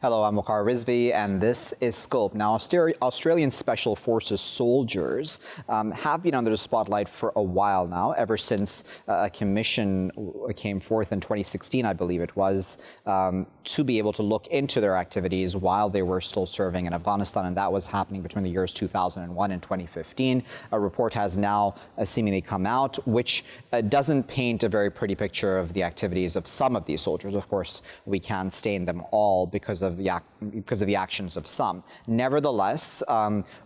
Hello, I'm Waqar Rizvi, and this is Scope. Now, Australian Special Forces soldiers have been under the spotlight for a while now, ever since a commission came forth in 2016, I believe it was, to be able to look into their activities while they were still serving in Afghanistan, and that was happening between the years 2001 and 2015. A report has now seemingly come out, which doesn't paint a very pretty picture of the activities of some of these soldiers. Of course, we can't stain them all because of the actions of some. Nevertheless,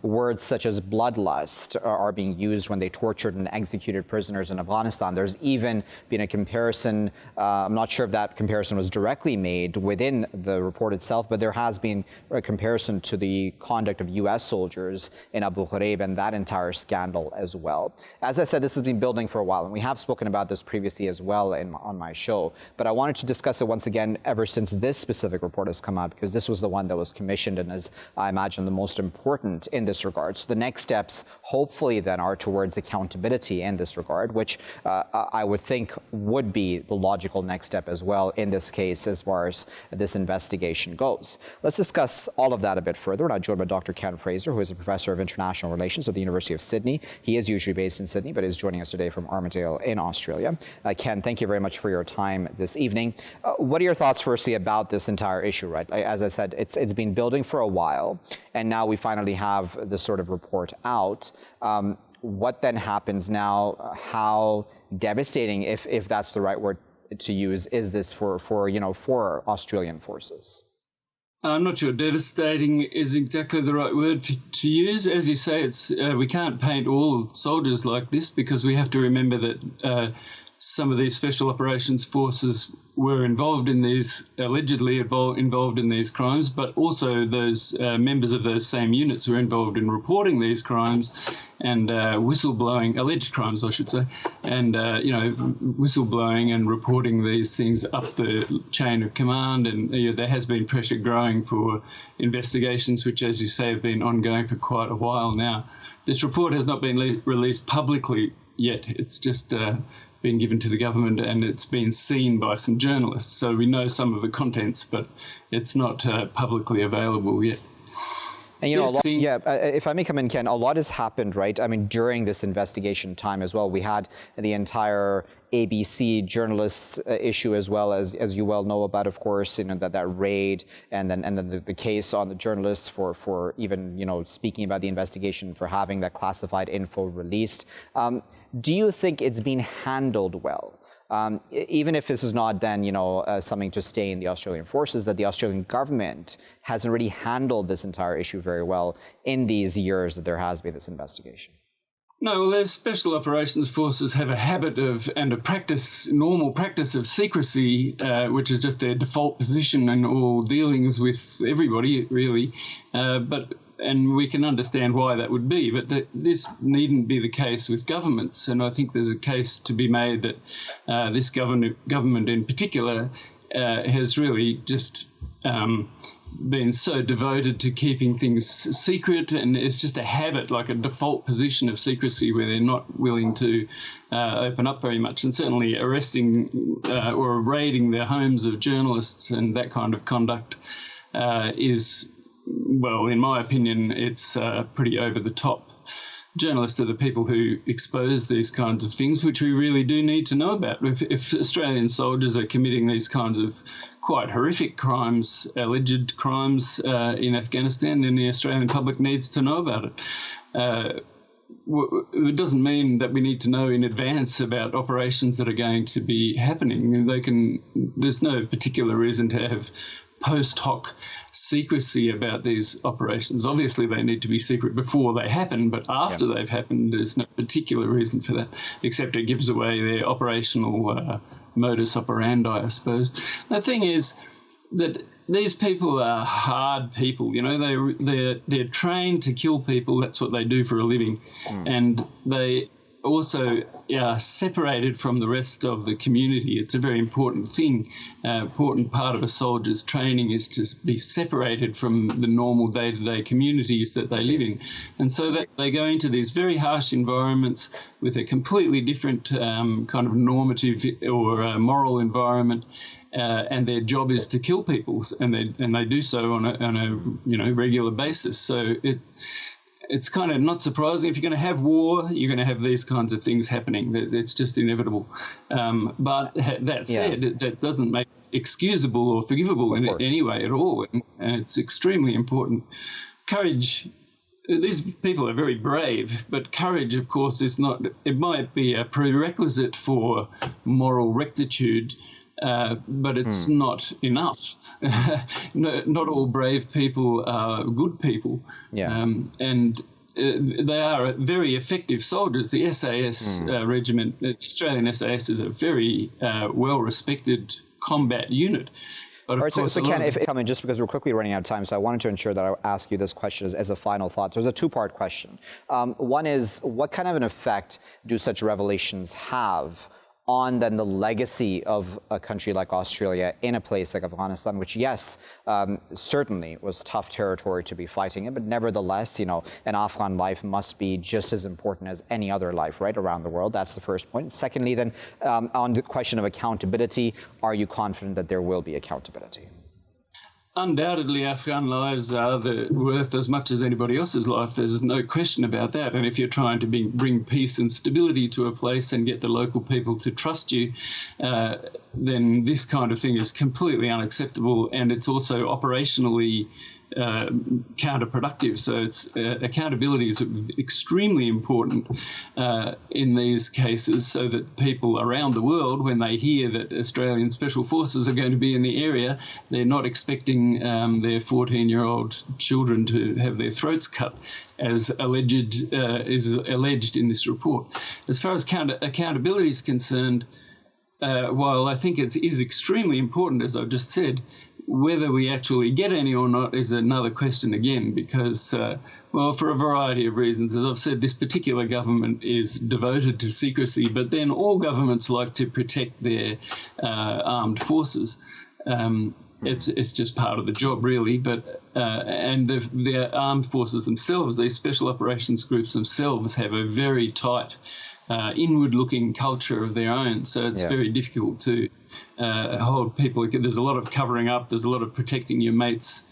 words such as bloodlust are being used when they tortured and executed prisoners in Afghanistan. There's even been a comparison, I'm not sure if that comparison was directly made within the report itself, but there has been a comparison to the conduct of U.S. soldiers in Abu Ghraib and that entire scandal as well. As I said, this has been building for a while, and we have spoken about this previously as well on my show, but I wanted to discuss it once again ever since this specific report has come out, because this was the one that was commissioned and is, I imagine, the most important in this regard. So the next steps, hopefully, then are towards accountability in this regard, which I would think would be the logical next step as well in this case as far as this investigation goes. Let's discuss all of that a bit further. We're now joined by Dr. Ken Fraser, who is a professor of international relations at the University of Sydney. He is usually based in Sydney, but is joining us today from Armidale in Australia. Ken, thank you very much for your time this evening. What are your thoughts, firstly, about this entire issue, right? As I said, it's been building for a while, and now we finally have this sort of report out. What then happens now? How devastating, if that's the right word to use, is this for Australian forces? I'm not sure devastating is exactly the right word to use. As you say, it's we can't paint all soldiers like this, because we have to remember that some of these special operations forces were involved in these, allegedly involved in these crimes, but also those members of those same units were involved in reporting these crimes and whistleblowing, alleged crimes, I should say, and, whistleblowing and reporting these things up the chain of command. And there has been pressure growing for investigations, which, as you say, have been ongoing for quite a while now. This report has not been released publicly yet. It's just been given to the government, and it's been seen by some journalists. So we know some of the contents, but it's not publicly available yet. And if I may come in, Ken, a lot has happened, right? I mean, during this investigation time as well, we had the entire ABC journalists issue as well, as you well know about, of course, that raid, and then the case on the journalists for even speaking about the investigation, for having that classified info released. Do you think it's been handled well? Even if this is not then, something to stain the Australian forces, that the Australian government hasn't really handled this entire issue very well in these years that there has been this investigation? No, well, those special operations forces have a habit of, and a normal practice of secrecy, which is just their default position in all dealings with everybody, really. And we can understand why that would be, but this needn't be the case with governments. And I think there's a case to be made that this government in particular has really just been so devoted to keeping things secret, and it's just a habit, like a default position of secrecy, where they're not willing to open up very much. And certainly arresting or raiding the homes of journalists and that kind of conduct is, well, in my opinion, it's pretty over the top. Journalists are the people who expose these kinds of things, which we really do need to know about. If Australian soldiers are committing these kinds of quite horrific crimes, alleged crimes in Afghanistan, then the Australian public needs to know about it. It doesn't mean that we need to know in advance about operations that are going to be happening. There's no particular reason to have post hoc secrecy about these operations. Obviously, they need to be secret before they happen, but after they've happened, there's no particular reason for that, except it gives away their operational modus operandi, I suppose. The thing is that these people are hard people. They're trained to kill people. That's what they do for a living, and also separated from the rest of the community. It's a very important thing. Important part of a soldier's training is to be separated from the normal day-to-day communities that they live in. And so that they go into these very harsh environments with a completely different kind of normative or moral environment. And their job is to kill people, and they do so on a regular basis. So it's kind of not surprising. If you're going to have war, you're going to have these kinds of things happening. It's just inevitable. But that said, that doesn't make it excusable or forgivable in any way at all. And it's extremely important. Courage. These people are very brave, but courage, of course, is not. It might be a prerequisite for moral rectitude. But it's not enough. Not all brave people are good people. And they are very effective soldiers. The SAS regiment, the Australian SAS, is a very well-respected combat unit. But all right, so Ken, if come in, just because we're quickly running out of time, so I wanted to ensure that I ask you this question as a final thought. There's a two-part question. One is, what kind of an effect do such revelations have on then the legacy of a country like Australia in a place like Afghanistan, which, yes, certainly was tough territory to be fighting in, but nevertheless, an Afghan life must be just as important as any other life, right, around the world. That's the first point. Secondly, then, on the question of accountability, are you confident that there will be accountability? Undoubtedly, Afghan lives are worth as much as anybody else's life. There's no question about that. And if you're trying to bring peace and stability to a place and get the local people to trust you, then this kind of thing is completely unacceptable. And it's also operationally counterproductive. So it's accountability is extremely important in these cases, so that people around the world, when they hear that Australian Special Forces are going to be in the area, they're not expecting their 14-year-old children to have their throats cut, as is alleged in this report. As far as accountability is concerned, while I think it is extremely important, as I've just said, whether we actually get any or not is another question again, because, for a variety of reasons. As I've said, this particular government is devoted to secrecy, but then all governments like to protect their armed forces. It's just part of the job, really. But and the armed forces themselves, these special operations groups themselves, have a very tight inward-looking culture of their own. So it's very difficult to hold people. There's a lot of covering up. There's a lot of protecting your mates,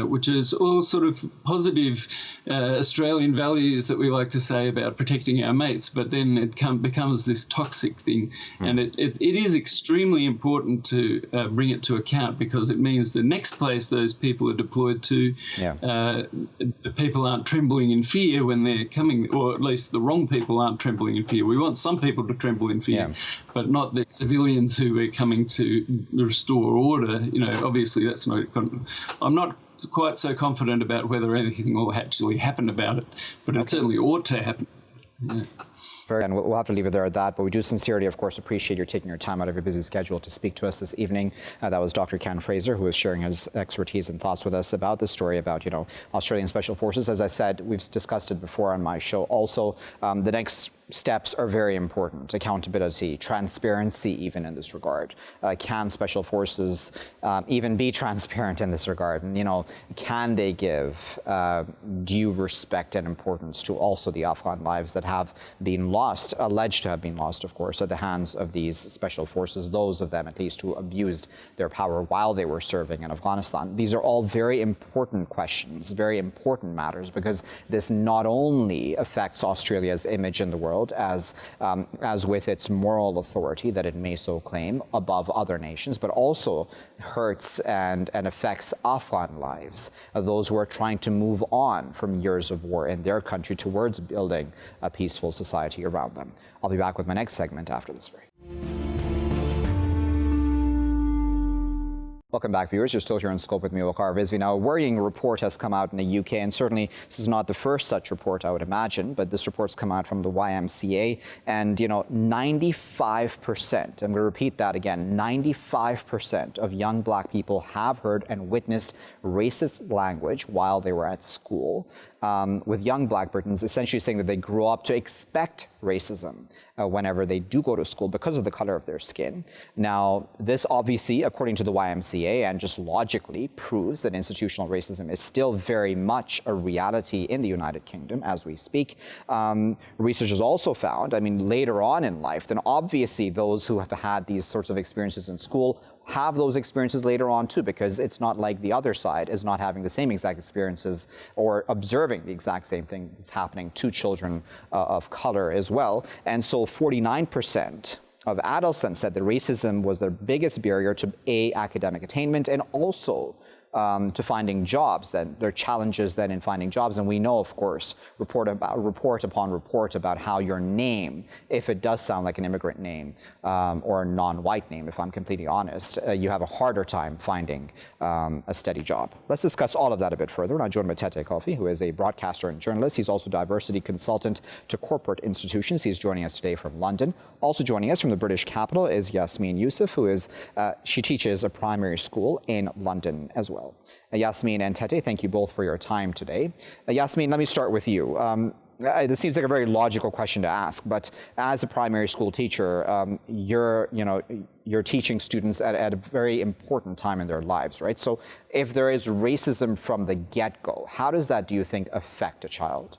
which is all sort of positive Australian values that we like to say about protecting our mates. But then it becomes this toxic thing. And it is extremely important to bring it to account, because it means the next place those people are deployed to, the people aren't trembling in fear when they're coming, or at least the wrong people aren't trembling in fear. We want some people to tremble in fear, but not the civilians who are coming to restore order. Obviously that's not. I'm not quite so confident about whether anything will actually happen about it, but it certainly ought to happen. And we'll have to leave it there at that, but we do sincerely, of course, appreciate your taking your time out of your busy schedule to speak to us this evening. That was Dr. Ken Fraser, who is sharing his expertise and thoughts with us about this story about, Australian Special Forces. As I said, we've discussed it before on my show also. The next steps are very important. Accountability, transparency, even in this regard. Can Special Forces even be transparent in this regard? And, can they give due respect and importance to also the Afghan lives that have been lost, alleged to have been lost, of course, at the hands of these Special Forces, those of them at least who abused their power while they were serving in Afghanistan? These are all very important questions, very important matters, because this not only affects Australia's image in the world, as with its moral authority that it may so claim above other nations, but also hurts and affects Afghan lives, those who are trying to move on from years of war in their country towards building a peaceful society around them. I'll be back with my next segment after this break. Welcome back, viewers. You're still here in Scope with me, Waqar Rizvi. Now, a worrying report has come out in the UK, and certainly this is not the first such report, I would imagine, but this report's come out from the YMCA, and, 95%, I'm going to repeat that again, 95% of young black people have heard and witnessed racist language while they were at school. with young Black Britons, essentially saying that they grow up to expect racism whenever they do go to school because of the color of their skin. Now, this obviously, according to the YMCA, and just logically proves that institutional racism is still very much a reality in the United Kingdom as we speak. Research has also found, I mean, later on in life, then obviously those who have had these sorts of experiences in school have those experiences later on too, because it's not like the other side is not having the same exact experiences or observing the exact same thing that's happening to children of color as well. And so 49% of adults then said that racism was their biggest barrier to academic attainment and also to finding jobs, and their challenges then in finding jobs. And we know, of course, report upon report about how your name, if it does sound like an immigrant name or a non-white name, if I'm completely honest, you have a harder time finding a steady job. Let's discuss all of that a bit further. And I'm joined by Tetteh, Kofi, who is a broadcaster and journalist. He's also diversity consultant to corporate institutions. He's joining us today from London. Also joining us from the British capital is Yasmin Yusuf, who is, she teaches a primary school in London as well. Yasmin and Tetteh, thank you both for your time today. Yasmin, let me start with you. This seems like a very logical question to ask, but as a primary school teacher, you're teaching students at a very important time in their lives, right? So if there is racism from the get-go, how does that, do you think, affect a child?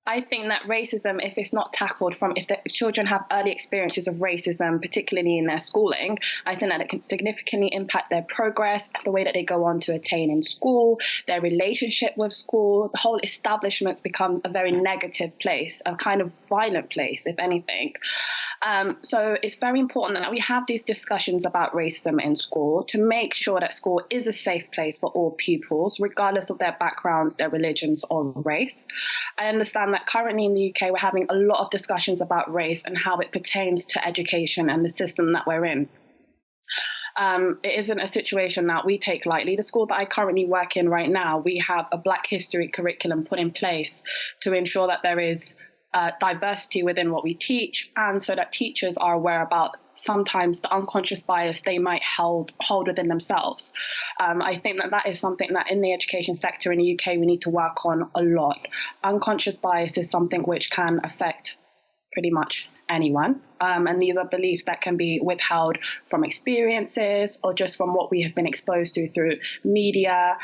I think that racism, if it's not tackled if the children have early experiences of racism, particularly in their schooling, I think that it can significantly impact their progress, the way that they go on to attain in school, their relationship with school. The whole establishment's become a very negative place, a kind of violent place, if anything. So it's very important that we have these discussions about racism in school to make sure that school is a safe place for all pupils, regardless of their backgrounds, their religions, or race. I understand that currently in the UK, we're having a lot of discussions about race and how it pertains to education and the system that we're in. It isn't a situation that we take lightly. The school that I currently work in right now, we have a Black history curriculum put in place to ensure that there is diversity within what we teach, and so that teachers are aware about sometimes the unconscious bias they might hold within themselves. I think that is something that in the education sector in the UK we need to work on a lot. Unconscious bias is something which can affect pretty much anyone, and these are beliefs that can be withheld from experiences or just from what we have been exposed to through media.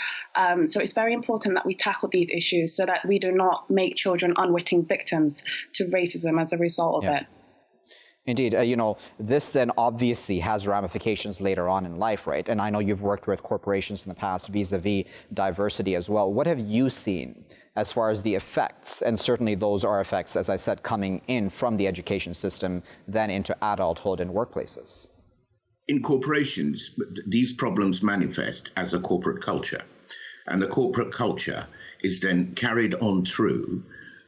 So it's very important that we tackle these issues so that we do not make children unwitting victims to racism as a result of it. Indeed. This then obviously has ramifications later on in life, right? And I know you've worked with corporations in the past vis-a-vis diversity as well. What have you seen as far as the effects? And certainly those are effects, as I said, coming in from the education system, then into adulthood and workplaces. In corporations, these problems manifest as a corporate culture. And the corporate culture is then carried on through.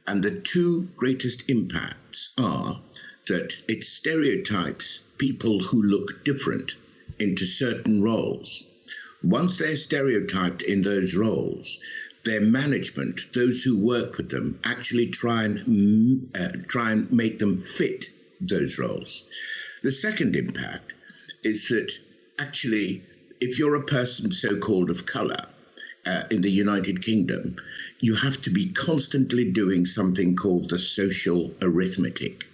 And the two greatest impacts are that it stereotypes people who look different into certain roles. Once they're stereotyped in those roles, their management, those who work with them, actually try and make them fit those roles. The second impact is that actually, if you're a person so-called of colour in the United Kingdom, you have to be constantly doing something called the social arithmetic.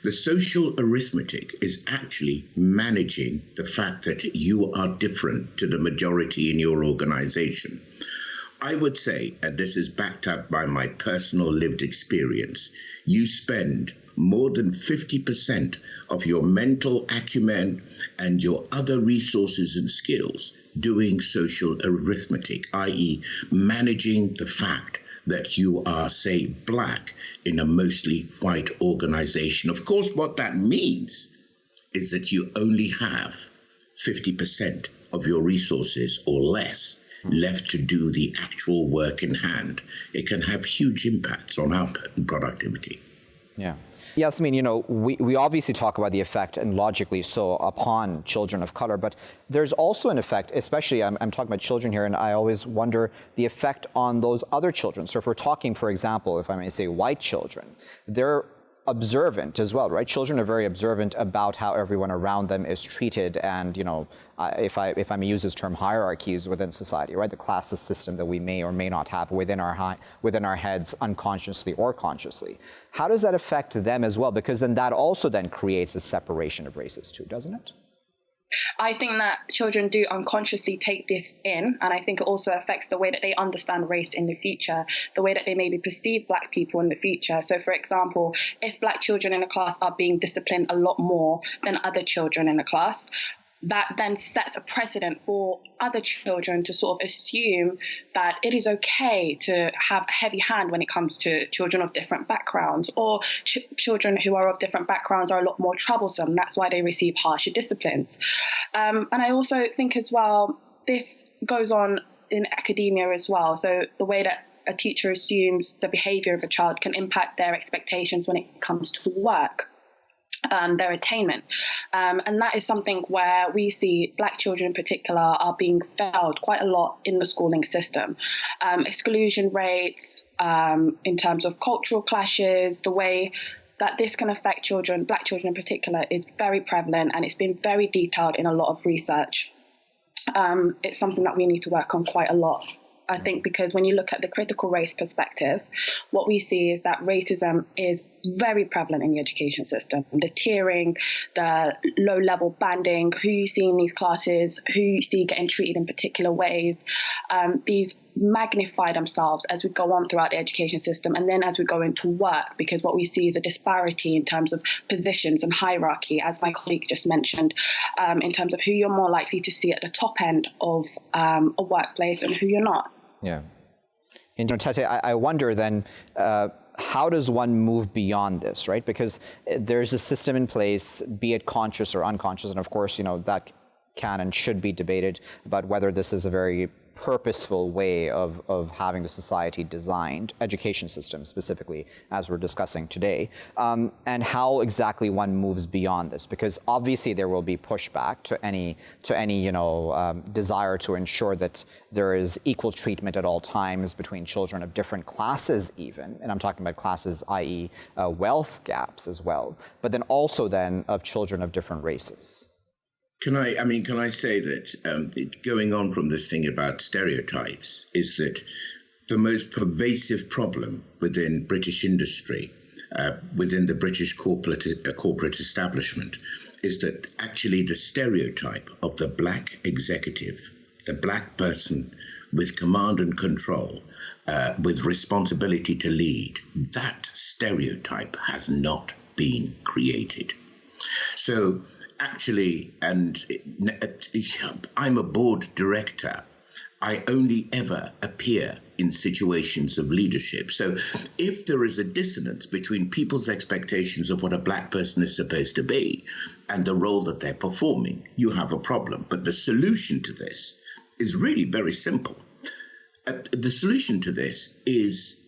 The social arithmetic is actually managing the fact that you are different to the majority in your organization. I would say, and this is backed up by my personal lived experience, you spend more than 50% of your mental acumen and your other resources and skills doing social arithmetic, i.e. managing the fact that you are, say, Black in a mostly white organization. Of course, what that means is that you only have 50% of your resources or less left to do the actual work in hand. It can have huge impacts on output and productivity. Yeah. Yasmin, we obviously talk about the effect, and logically so, upon children of color, but there's also an effect, especially I'm talking about children here, and I always wonder the effect on those other children. So if we're talking, for example, if I may say white children, their observant as well, right? Children are very observant about how everyone around them is treated, and if I may use this term, hierarchies within society, right? The classes system that we may or may not have within our heads, unconsciously or consciously. How does that affect them as well? Because then that also then creates a separation of races too, doesn't it? I think that children do unconsciously take this in, and I think it also affects the way that they understand race in the future, the way that they maybe perceive Black people in the future. So, for example, if Black children in a class are being disciplined a lot more than other children in a class, that then sets a precedent for other children to sort of assume that it is okay to have a heavy hand when it comes to children of different backgrounds, or children who are of different backgrounds are a lot more troublesome. That's why they receive harsher disciplines. And I also think as well, this goes on in academia as well. So the way that a teacher assumes the behavior of a child can impact their expectations when it comes to work. Their attainment. And that is something where we see Black children in particular are being failed quite a lot in the schooling system. Exclusion rates, in terms of cultural clashes, the way that this can affect children, Black children in particular, is very prevalent, and it's been very detailed in a lot of research. It's something that we need to work on quite a lot. I think because when you look at the critical race perspective, what we see is that racism is very prevalent in the education system. The tiering, the low-level banding, who you see in these classes, who you see getting treated in particular ways, these magnify themselves as we go on throughout the education system and then as we go into work, because what we see is a disparity in terms of positions and hierarchy, as my colleague just mentioned, in terms of who you're more likely to see at the top end of a workplace and who you're not. Yeah. And Tetteh, I wonder then, how does one move beyond this, right? Because there's a system in place, be it conscious or unconscious, and of course, that can and should be debated about whether this is a very purposeful way of having the society designed, education system specifically, as we're discussing today, and how exactly one moves beyond this, because obviously there will be pushback to any desire to ensure that there is equal treatment at all times between children of different classes even, and I'm talking about classes, i.e. Wealth gaps as well, but then also then of children of different races. Can I say that going on from this thing about stereotypes is that the most pervasive problem within British industry, within the British corporate establishment, is that actually the stereotype of the Black executive, the Black person with command and control, with responsibility to lead, that stereotype has not been created. So actually, and I'm a board director, I only ever appear in situations of leadership. So if there is a dissonance between people's expectations of what a Black person is supposed to be and the role that they're performing, you have a problem. But the solution to this is really very simple. The solution to this is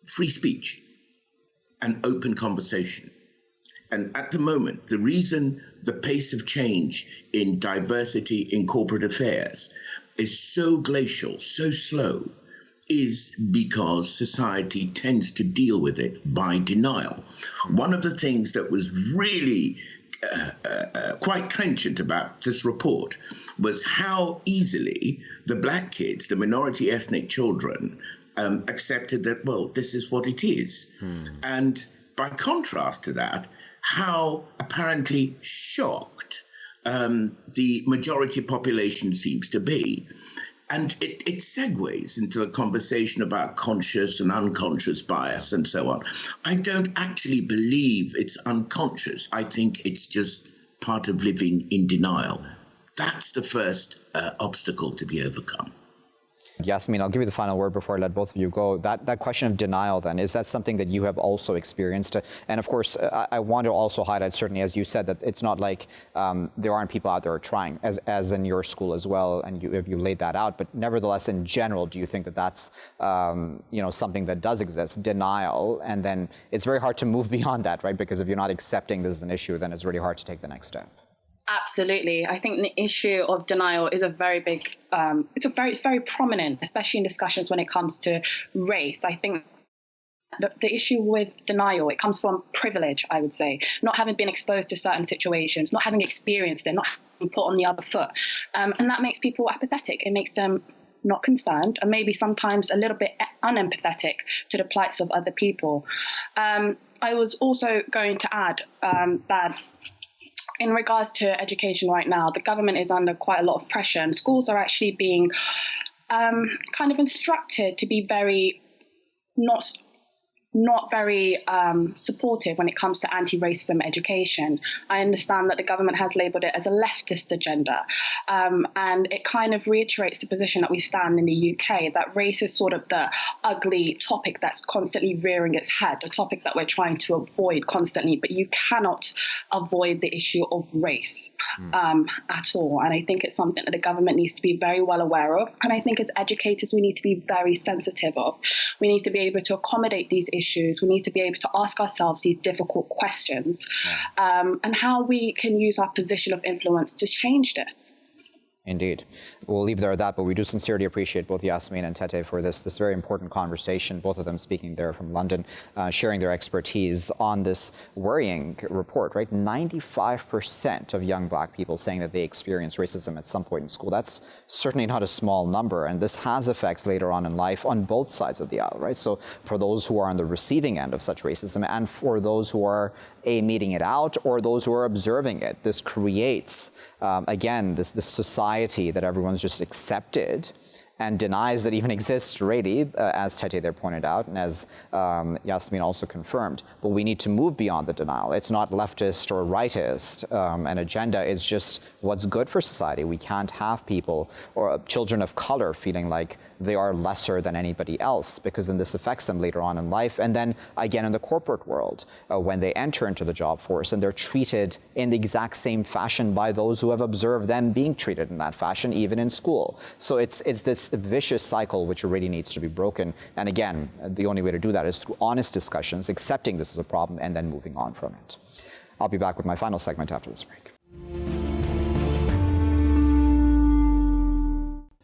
free speech and open conversation. And at the moment, the reason the pace of change in diversity in corporate affairs is so glacial, so slow, is because society tends to deal with it by denial. One of the things that was really quite trenchant about this report was how easily the Black kids, the minority ethnic children, accepted that, well, this is what it is. And by contrast to that, how apparently shocked the majority population seems to be. And it segues into a conversation about conscious and unconscious bias and so on. I don't actually believe it's unconscious. I think it's just part of living in denial. That's the first obstacle to be overcome. Yasmin, I'll give you the final word before I let both of you go. That question of denial then, is that something that you have also experienced? And of course, I want to also highlight, certainly as you said, that it's not like there aren't people out there trying, as in your school as well, and you laid that out. But nevertheless, in general, do you think that that's something that does exist, denial, and then it's very hard to move beyond that, right? Because if you're not accepting this is an issue, then it's really hard to take the next step. Absolutely. I think the issue of denial is a very big, it's very prominent, especially in discussions when it comes to race. I think the issue with denial, it comes from privilege, I would say, not having been exposed to certain situations, not having experienced it, not having put on the other foot. And that makes people apathetic. It makes them not concerned and maybe sometimes a little bit unempathetic to the plights of other people. I was also going to add that in regards to education right now, the government is under quite a lot of pressure and schools are actually being kind of instructed to be very not very supportive when it comes to anti-racism education. I understand that the government has labelled it as a leftist agenda, and it kind of reiterates the position that we stand in the UK, that race is sort of the ugly topic that's constantly rearing its head, a topic that we're trying to avoid constantly, but you cannot avoid the issue of race at all. And I think it's something that the government needs to be very well aware of. And I think as educators, we need to be very sensitive of. We need to be able to accommodate these issues. We need to be able to ask ourselves these difficult questions and how we can use our position of influence to change this. Indeed. We'll leave there at that, but we do sincerely appreciate both Yasmin and Tetteh for this very important conversation, both of them speaking there from London, sharing their expertise on this worrying report, right? 95% of young black people saying that they experience racism at some point in school. That's certainly not a small number, and this has effects later on in life on both sides of the aisle, right? So for those who are on the receiving end of such racism and for those who are meeting it out or those who are observing it, this creates, again, this society that everyone's just accepted and denies that even exists, really, as Tetteh there pointed out, and as Yasmin also confirmed. But we need to move beyond the denial. It's not leftist or rightist an agenda. It's just what's good for society. We can't have people or children of color feeling like they are lesser than anybody else, because then this affects them later on in life. And then again in the corporate world, when they enter into the job force and they're treated in the exact same fashion by those who have observed them being treated in that fashion, even in school. So it's this vicious cycle which really needs to be broken. And again, the only way to do that is through honest discussions, accepting this is a problem, and then moving on from it. I'll be back with my final segment after this break.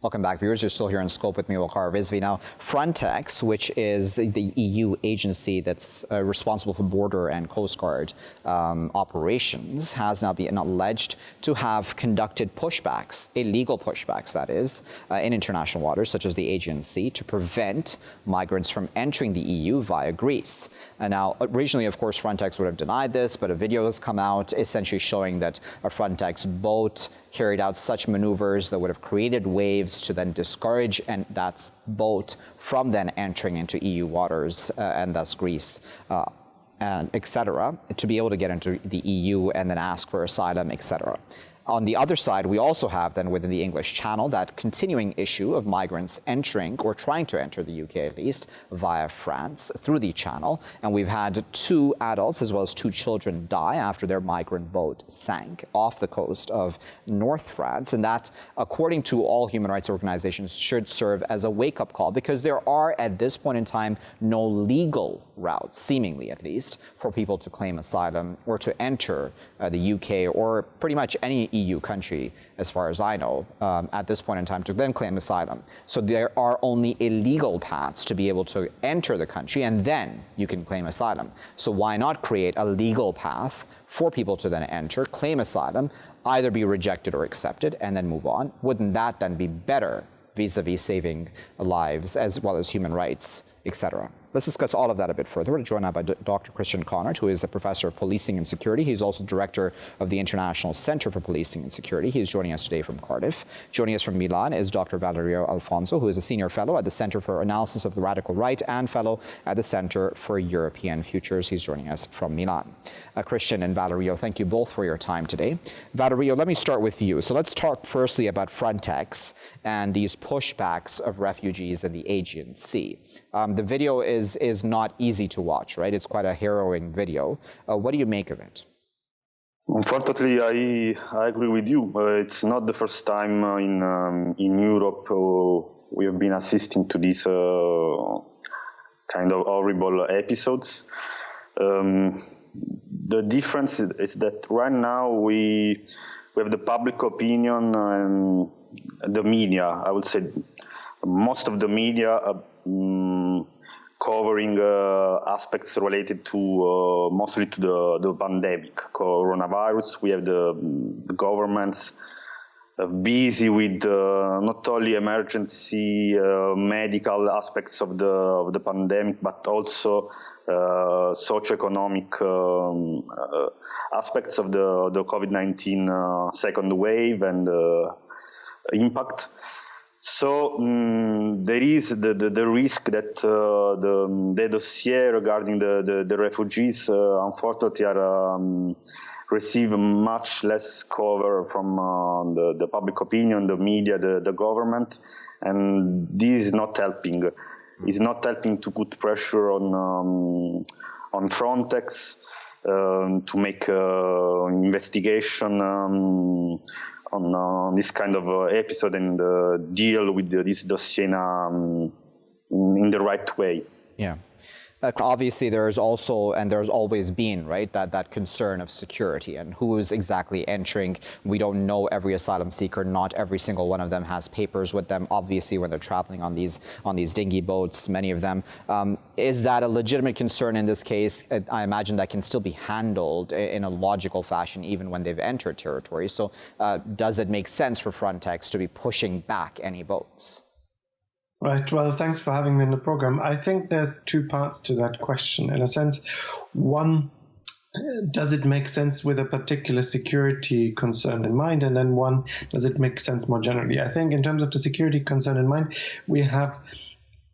Welcome back, viewers. You're still here in Scope with me, Waqar Rizvi. Now, Frontex, which is the EU agency that's responsible for border and Coast Guard operations, has now been alleged to have conducted pushbacks, illegal pushbacks, that is, in international waters, such as the Aegean Sea, to prevent migrants from entering the EU via Greece. And now, originally, of course, Frontex would have denied this, but a video has come out essentially showing that a Frontex boat carried out such maneuvers that would have created waves to then discourage that boat from then entering into EU waters and thus Greece, and etc., to be able to get into the EU and then ask for asylum, etc. On the other side, we also have then within the English Channel that continuing issue of migrants entering or trying to enter the UK at least via France through the Channel. And we've had 2 adults as well as 2 children die after their migrant boat sank off the coast of North France. And that, according to all human rights organizations, should serve as a wake-up call, because there are at this point in time no legal routes, seemingly at least, for people to claim asylum or to enter the UK or pretty much any EU country, as far as I know, at this point in time, to then claim asylum. So there are only illegal paths to be able to enter the country, and then you can claim asylum. So why not create a legal path for people to then enter, claim asylum, either be rejected or accepted, and then move on? Wouldn't that then be better vis-a-vis saving lives as well as human rights, etc.? Let's discuss all of that a bit further. We're joined now by Dr. Kaunert, who is a professor of policing and security. He's also director of the International Center for Policing and Security. He's joining us today from Cardiff. Joining us from Milan is Dr. Valerio Alfonso, who is a senior fellow at the Center for Analysis of the Radical Right and fellow at the Center for European Futures. He's joining us from Milan. Christian and Valerio, thank you both for your time today. Valerio, let me start with you. So let's talk firstly about Frontex and these pushbacks of refugees in the Aegean Sea. The video is not easy to watch, right? It's quite a harrowing video. What do you make of it? Unfortunately, I agree with you. It's not the first time in Europe we have been assisting to these kind of horrible episodes. The difference is that right now we have the public opinion and the media. I would say most of the media covering aspects related to mostly to the pandemic, coronavirus. We have the governments busy with not only emergency medical aspects of the pandemic, but also socioeconomic aspects of the COVID-19 second wave and impact. So there is the risk that the dossier regarding the refugees, unfortunately, receive much less cover from the public opinion, the media, the government, and this is not helping. It's not helping to put pressure on Frontex to make investigation on this kind of episode and deal with this dossier in the right way. Yeah. Obviously, there's also, and there's always been, right, that concern of security and who is exactly entering. We don't know every asylum seeker. Not every single one of them has papers with them. Obviously, when they're traveling on these dinghy boats, many of them. Is that a legitimate concern in this case? I imagine that can still be handled in a logical fashion, even when they've entered territory. So does it make sense for Frontex to be pushing back any boats? Right. Well, thanks for having me in the program. I think there's two parts to that question. In a sense, one, does it make sense with a particular security concern in mind? And then one, does it make sense more generally? I think in terms of the security concern in mind, we have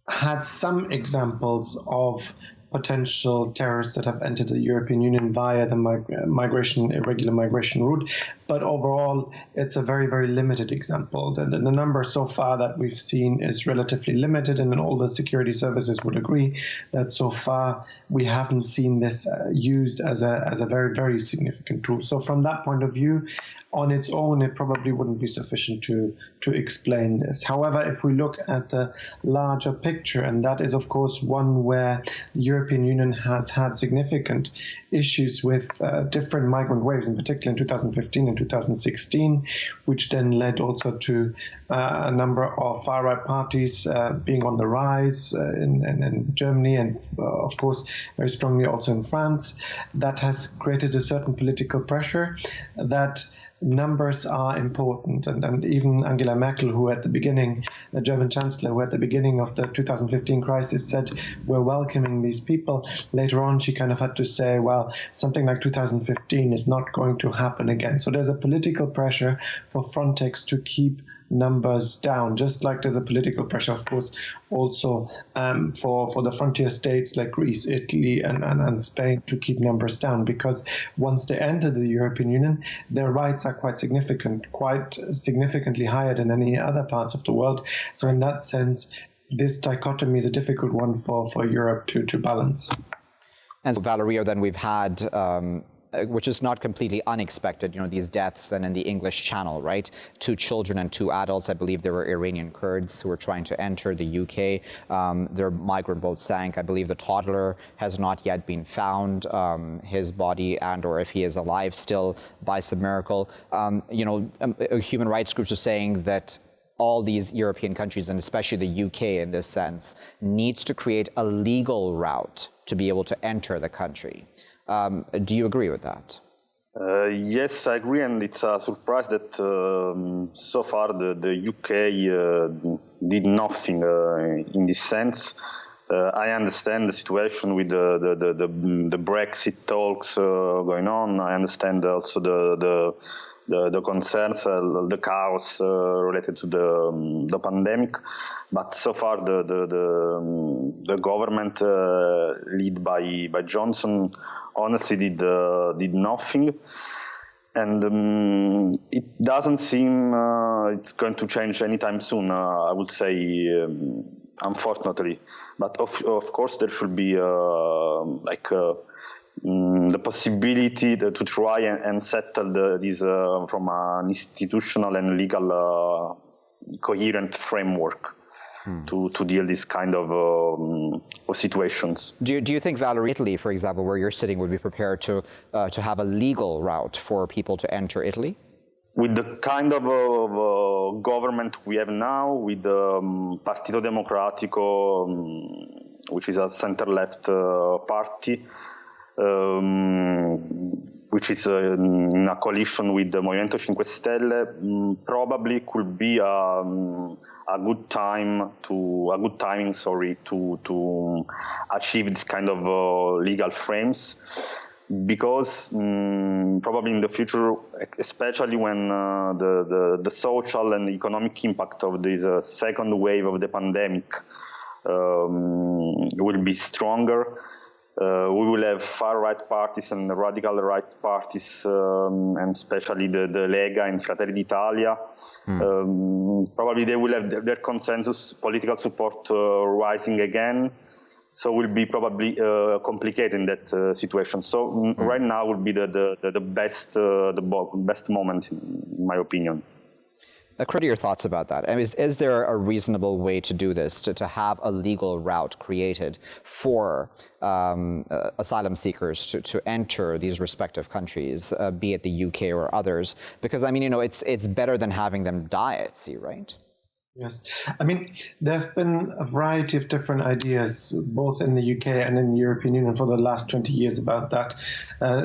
had some examples of potential terrorists that have entered the European Union via the irregular migration route. But overall, it's a very, very limited example. The number so far that we've seen is relatively limited, and then all the security services would agree that so far we haven't seen this used as a very, very significant tool. So from that point of view, on its own, it probably wouldn't be sufficient to explain this. However, if we look at the larger picture, and that is, of course, one where the European Union has had significant issues with different migrant waves, in particular in 2015 and 2016, which then led also to a number of far-right parties being on the rise in Germany and, of course, very strongly also in France. That has created a certain political pressure that numbers are important, and even Angela Merkel, who at the beginning, the German Chancellor, who at the beginning of the 2015 crisis said we're welcoming these people, later on she kind of had to say, well, something like 2015 is not going to happen again. So there's a political pressure for Frontex to keep numbers down, just like there's a political pressure, of course, also for the frontier states like Greece, Italy, and Spain to keep numbers down, because once they enter the European Union, their rights are quite significantly higher than any other parts of the world. So in that sense, this dichotomy is a difficult one for Europe to balance. And so, Valerio, then we've had which is not completely unexpected, these deaths then in the English Channel, right? 2 children and 2 adults. I believe there were Iranian Kurds who were trying to enter the UK. Their migrant boat sank. I believe the toddler has not yet been found, his body or if he is alive still by some miracle. Human rights groups are saying that all these European countries, and especially the UK in this sense, needs to create a legal route to be able to enter the country. Do you agree with that? Yes, I agree, and it's a surprise that so far the UK did nothing in this sense. I understand the situation with the Brexit talks going on. I understand also the concerns, the chaos related to the pandemic, but so far the government led by Johnson honestly did nothing, and it doesn't seem it's going to change anytime soon. I would say, unfortunately, but of course there should be the possibility to try and settle this from an institutional and legal coherent framework to deal this kind of situations. Do you think, Valerio, Italy, for example, where you're sitting, would be prepared to have a legal route for people to enter Italy? With the kind of government we have now, with the Partito Democratico which is a center-left party, which is in a coalition with the Movimento 5 Stelle, probably could be a good timing to achieve this kind of legal frames, because probably in the future, especially when the social and economic impact of this second wave of the pandemic will be stronger. We will have far-right parties and radical right parties, and especially the Lega and Fratelli d'Italia. Probably they will have their consensus political support rising again. So will be probably complicated in that situation. So right now would be the best moment, in my opinion. Kriti, your thoughts about that? I mean, is there a reasonable way to do this, to have a legal route created for asylum seekers to enter these respective countries, be it the UK or others? Because, I mean, you know, it's better than having them die at sea, right? Yes. I mean, there have been a variety of different ideas, both in the UK and in the European Union for the last 20 years about that.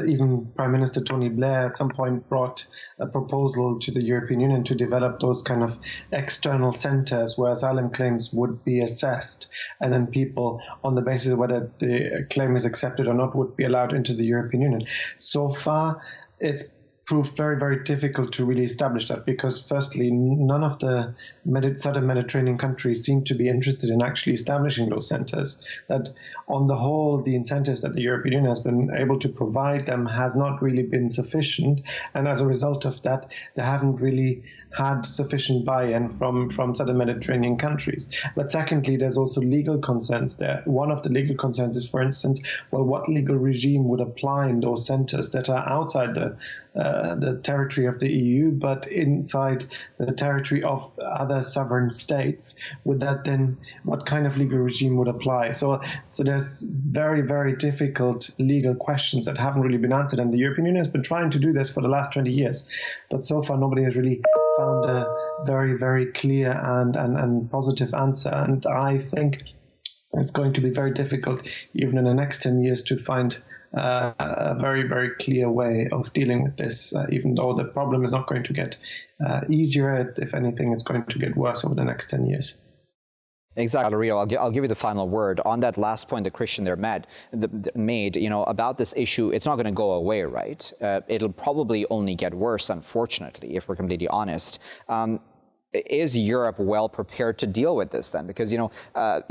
Even Prime Minister Tony Blair at some point brought a proposal to the European Union to develop those kind of external centres where asylum claims would be assessed, and then people, on the basis of whether the claim is accepted or not, would be allowed into the European Union. So far, it's proved very, very difficult to really establish that, because firstly, none of the southern Mediterranean countries seem to be interested in actually establishing those centres. That on the whole, the incentives that the European Union has been able to provide them has not really been sufficient, and as a result of that, they haven't really had sufficient buy-in from southern Mediterranean countries. But secondly, there's also legal concerns there. One of the legal concerns is, for instance, well, what legal regime would apply in those centres that are outside the territory of the EU, but inside the territory of other sovereign states? Would that then, what kind of legal regime would apply? So there's very, very difficult legal questions that haven't really been answered, and the European Union has been trying to do this for the last 20 years, but so far nobody has really found a very, very clear and positive answer. And I think it's going to be very difficult, even in the next 10 years, to find a very, very clear way of dealing with this, even though the problem is not going to get easier. If anything, it's going to get worse over the next 10 years. Exactly, Valerio. I'll give you the final word on that last point that Christian there made. You know, about this issue, it's not going to go away, right? It'll probably only get worse, unfortunately, if we're completely honest. Is Europe well prepared to deal with this then? Because, you know,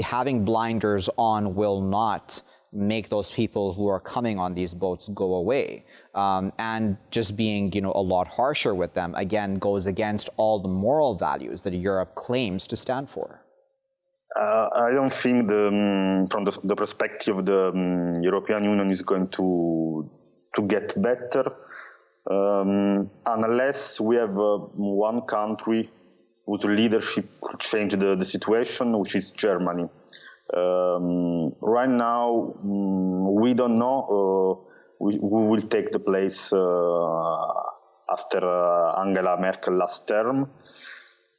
having blinders on will not make those people who are coming on these boats go away. And just being, you know, a lot harsher with them, again, goes against all the moral values that Europe claims to stand for. I don't think from the perspective of the European Union is going to get better unless we have one country whose leadership could change the situation, which is Germany. Right now, we don't know who will take the place after Angela Merkel last term.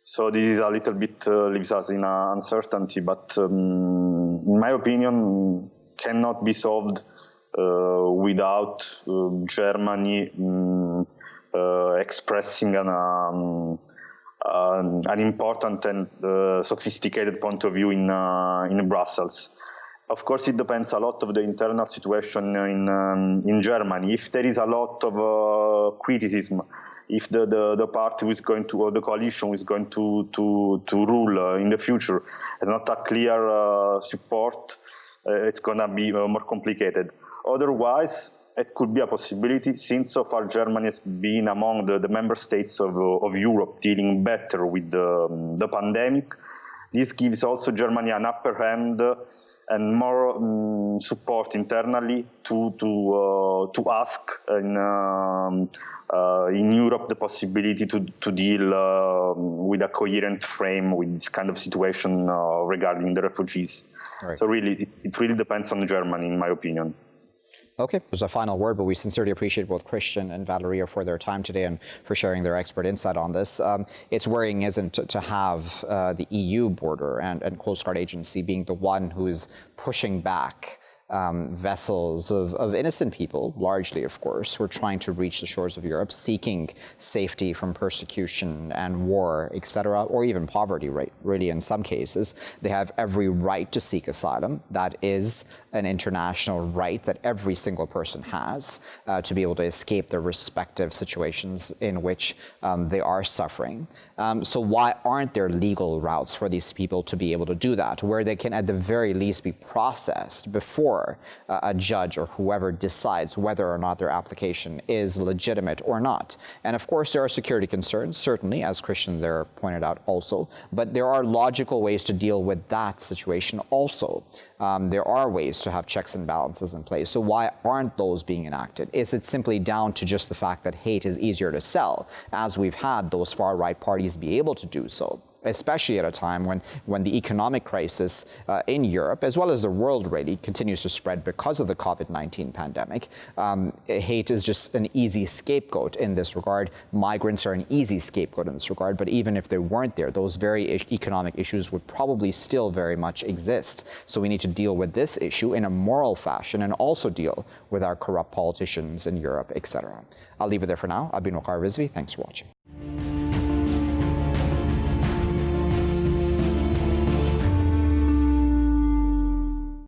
So this is a little bit leaves us in uncertainty, but in my opinion, cannot be solved without Germany expressing an important and sophisticated point of view in Brussels. Of course, it depends a lot of the internal situation in Germany. If there is a lot of criticism, if the party who is going to, or the coalition who is going to rule in the future has not a clear support, it's going to be more complicated. Otherwise, it could be a possibility, since so far Germany has been among the member states of Europe dealing better with the pandemic. This gives also Germany an upper hand and more support internally to ask in Europe the possibility to deal with a coherent frame with this kind of situation regarding the refugees. Right. So really, it really depends on Germany, in my opinion. Okay, there's a final word, but we sincerely appreciate both Christian and Valerio for their time today and for sharing their expert insight on this. It's worrying, isn't it, to have the EU border and Coast Guard agency being the one who is pushing back vessels of innocent people, largely, of course, who are trying to reach the shores of Europe, seeking safety from persecution and war, etc., or even poverty, right? Really, in some cases. They have every right to seek asylum. That is an international right that every single person has to be able to escape their respective situations in which they are suffering. So why aren't there legal routes for these people to be able to do that, where they can at the very least be processed before a judge or whoever decides whether or not their application is legitimate or not? And of course, there are security concerns, certainly, as Christian there pointed out also, but there are logical ways to deal with that situation also. There are ways to have checks and balances in place. So why aren't those being enacted? Is it simply down to just the fact that hate is easier to sell, as we've had those far-right parties be able to do so? Especially at a time when the economic crisis in Europe, as well as the world really, continues to spread because of the COVID-19 pandemic. Hate is just an easy scapegoat in this regard. Migrants are an easy scapegoat in this regard, but even if they weren't there, those very economic issues would probably still very much exist. So we need to deal with this issue in a moral fashion and also deal with our corrupt politicians in Europe, etc. I'll leave it there for now. I've been Waqar Rizvi. Thanks for watching.